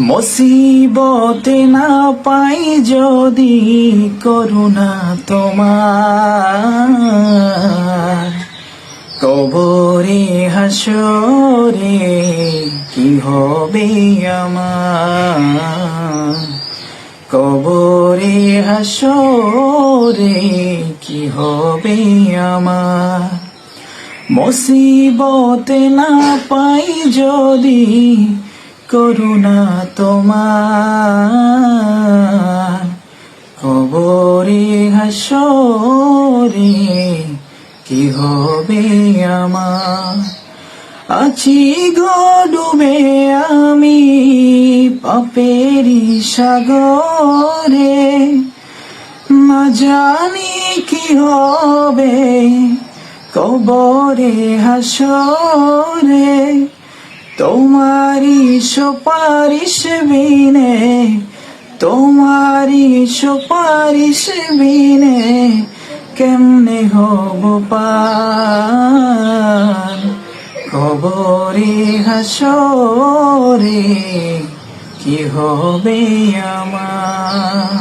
মুসিবতে না পাই যদি করুণা তোমার, কবরে হাসরে কি হবে আমার, কবরে হাসরে কি হবে আমার। মুসিবতে না পাই যদি করুণা তোমার, কবরে হাসরে কি হবে আমার। আছি গো ডুবে আমি পাপেরি সাগরে, না জানি কি হবে কবরে হাসরে। তোমারি সুপারিশ বিনে, তোমারি সুপারিশ বিনে কেমনে হব পার, কবরে হাসরে কি হবে আমার।